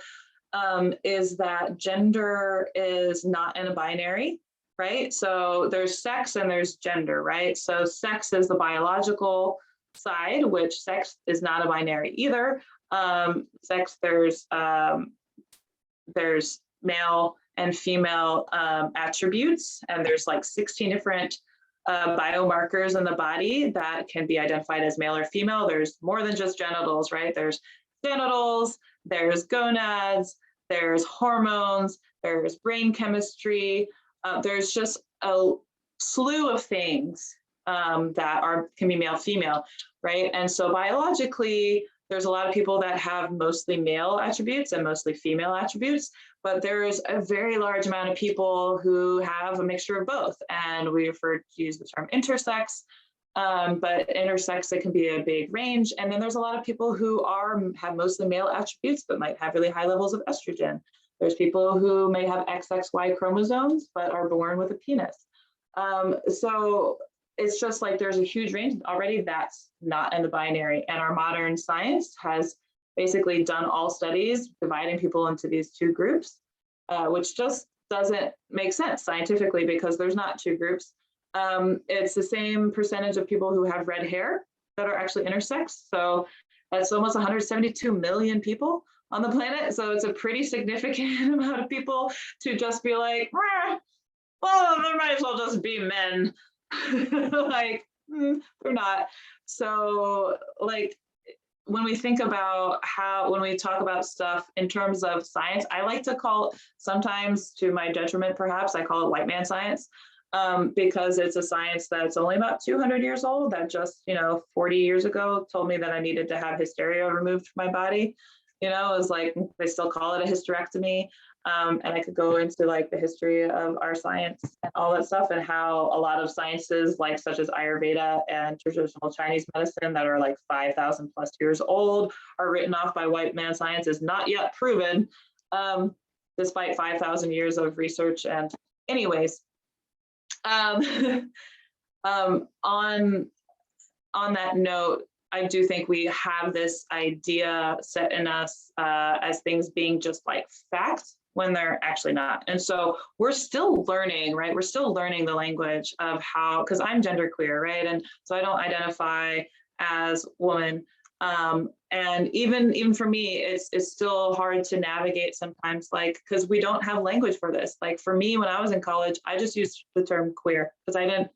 Speaker 2: is that gender is not in a binary, right? So there's sex and there's gender, right? So sex is the biological side, which sex is not a binary either. Sex, there's male and female attributes, and there's like 16 different biomarkers in the body that can be identified as male or female. There's more than just genitals, right? There's genitals, there's gonads, there's hormones, there's brain chemistry. There's just a slew of things that can be male, female, right? And so biologically, there's a lot of people that have mostly male attributes and mostly female attributes, but there's a very large amount of people who have a mixture of both. And we use the term intersex, but intersex, it can be a big range. And then there's a lot of people who have mostly male attributes, but might have really high levels of estrogen. There's people who may have XXY chromosomes, but are born with a penis. So it's just like there's a huge range already that's not in the binary. And our modern science has basically done all studies dividing people into these two groups, which just doesn't make sense scientifically because there's not two groups. It's the same percentage of people who have red hair that are actually intersex. So that's almost 172 million people on the planet. So it's a pretty significant amount of people to just be like, well, there might as well just be men. Like, they're not. So like, when we think about when we talk about stuff in terms of science, I like to call, sometimes to my detriment, perhaps, I call it white man science, because it's a science that's only about 200 years old, that just, 40 years ago told me that I needed to have hysteria removed from my body. It was like, they still call it a hysterectomy. And I could go into like the history of our science and all that stuff, and how a lot of sciences, like such as Ayurveda and traditional Chinese medicine that are like 5,000 plus years old, are written off by white man science as not yet proven, despite 5,000 years of research. And anyways, on that note, I do think we have this idea set in us as things being just like facts when they're actually not. And so we're still learning, right? We're still learning the language of how, because I'm genderqueer, right? And so I don't identify as woman. And even for me, it's still hard to navigate sometimes, like, because we don't have language for this. Like for me, when I was in college, I just used the term queer because I didn't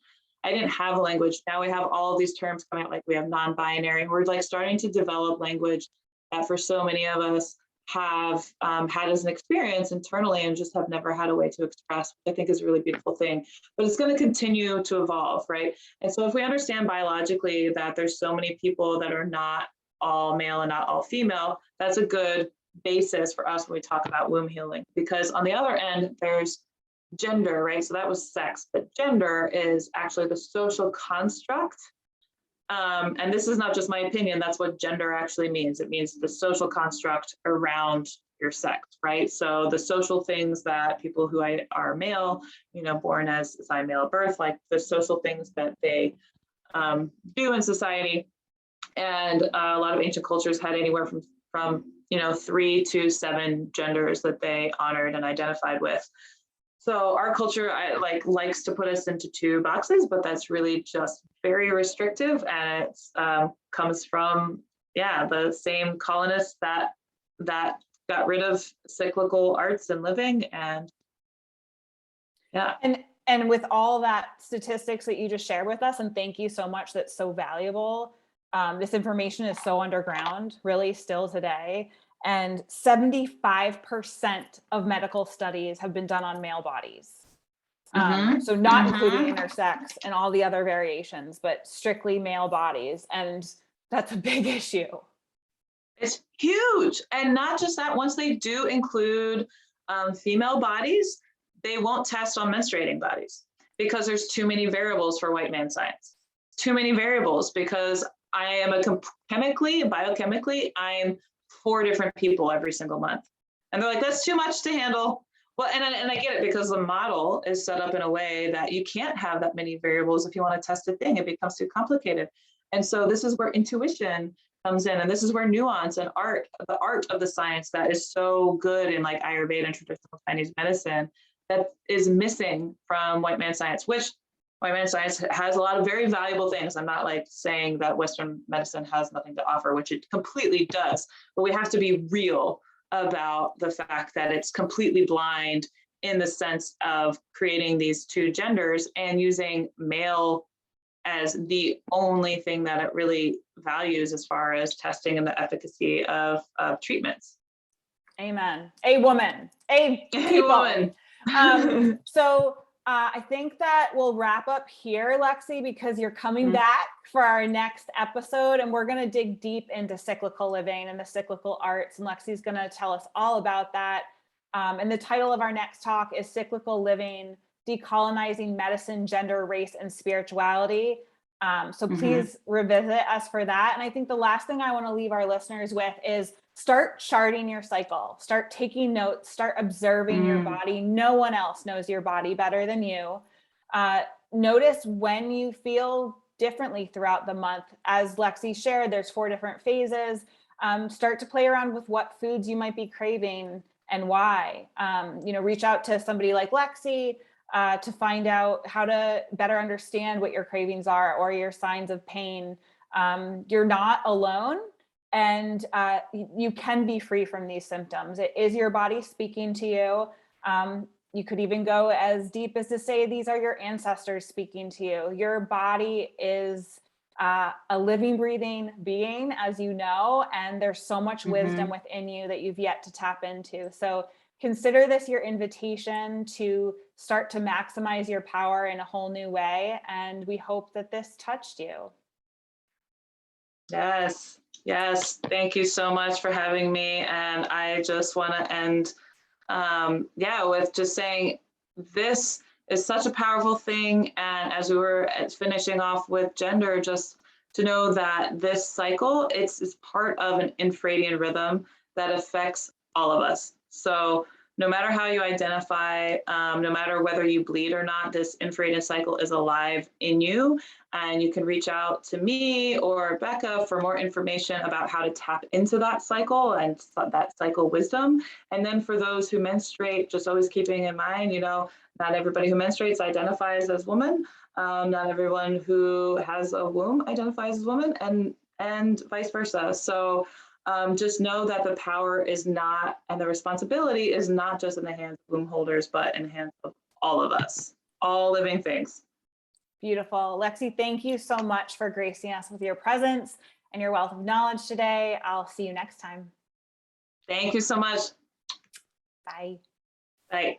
Speaker 2: have a language. Now we have all of these terms coming out, like we have non-binary. We're like starting to develop language that for so many of us have had as an experience internally and just have never had a way to express, which I think is a really beautiful thing. But it's going to continue to evolve, right? And so if we understand biologically that there's so many people that are not all male and not all female, that's a good basis for us when we talk about womb healing. Because on the other end, there's gender, right? So that was sex, but gender is actually the social construct. And this is not just my opinion, that's what gender actually means. It means the social construct around your sex, right? So the social things that people who are male, born as assigned male at birth, like the social things that they do in society. And a lot of ancient cultures had anywhere from 3 to 7 genders that they honored and identified with. So our culture likes to put us into 2 boxes, but that's really just very restrictive, and it comes from the same colonists that got rid of cyclical arts and living, and
Speaker 1: and with all that statistics that you just shared with us, and thank you so much, that's so valuable. This information is so underground, really, still today. And 75% of medical studies have been done on male bodies. So not including intersex and all the other variations, but strictly male bodies. And that's a big issue.
Speaker 2: It's huge. And not just that, once they do include female bodies, they won't test on menstruating bodies because there's too many variables for white man science. Too many variables, because I am biochemically, I'm 4 different people every single month. And they're like, that's too much to handle. Well, and I get it, because the model is set up in a way that you can't have that many variables. If you want to test a thing, it becomes too complicated. And so this is where intuition comes in. And this is where nuance and the art of the science that is so good in like Ayurveda and traditional Chinese medicine, that is missing from white man science, which white man science has a lot of very valuable things. I'm not like saying that Western medicine has nothing to offer, which it completely does, but we have to be real about the fact that it's completely blind in the sense of creating these 2 genders and using male as the only thing that it really values as far as testing and the efficacy of treatments.
Speaker 1: Amen. A woman, a woman. So I think that we'll wrap up here, Lexi, because you're coming back for our next episode, and we're going to dig deep into cyclical living and the cyclical arts, and Lexi's going to tell us all about that. And the title of our next talk is Cyclical Living, Decolonizing Medicine, Gender, Race, and Spirituality. So please revisit us for that. And I think the last thing I want to leave our listeners with is start charting your cycle, start taking notes, start observing your body. No one else knows your body better than you. Notice when you feel differently throughout the month. As Lexi shared, there's 4 different phases. Start to play around with what foods you might be craving and why. Reach out to somebody like Lexi to find out how to better understand what your cravings are or your signs of pain. You're not alone, and you can be free from these symptoms. It is your body speaking to you. You could even go as deep as to say these are your ancestors speaking to you. Your body is a living, breathing being, as you know, and there's so much wisdom within you that you've yet to tap into. So consider this your invitation to start to maximize your power in a whole new way. And we hope that this touched you.
Speaker 2: Yes. Yes. Thank you so much for having me. And I just want to end, with just saying this is such a powerful thing. And as we were finishing off with gender, just to know that this cycle, it's part of an infradian rhythm that affects all of us. So no matter how you identify, no matter whether you bleed or not, this infradian cycle is alive in you. And you can reach out to me or Becca for more information about how to tap into that cycle and that cycle wisdom. And then for those who menstruate, just always keeping in mind, not everybody who menstruates identifies as woman. Not everyone who has a womb identifies as woman, and vice versa. So just know that the power is not, and the responsibility is not just in the hands of womb holders, but in the hands of all of us, all living things.
Speaker 1: Beautiful. Lexi, thank you so much for gracing us with your presence and your wealth of knowledge today. I'll see you next time.
Speaker 2: Thank you so much.
Speaker 1: Bye.
Speaker 2: Bye.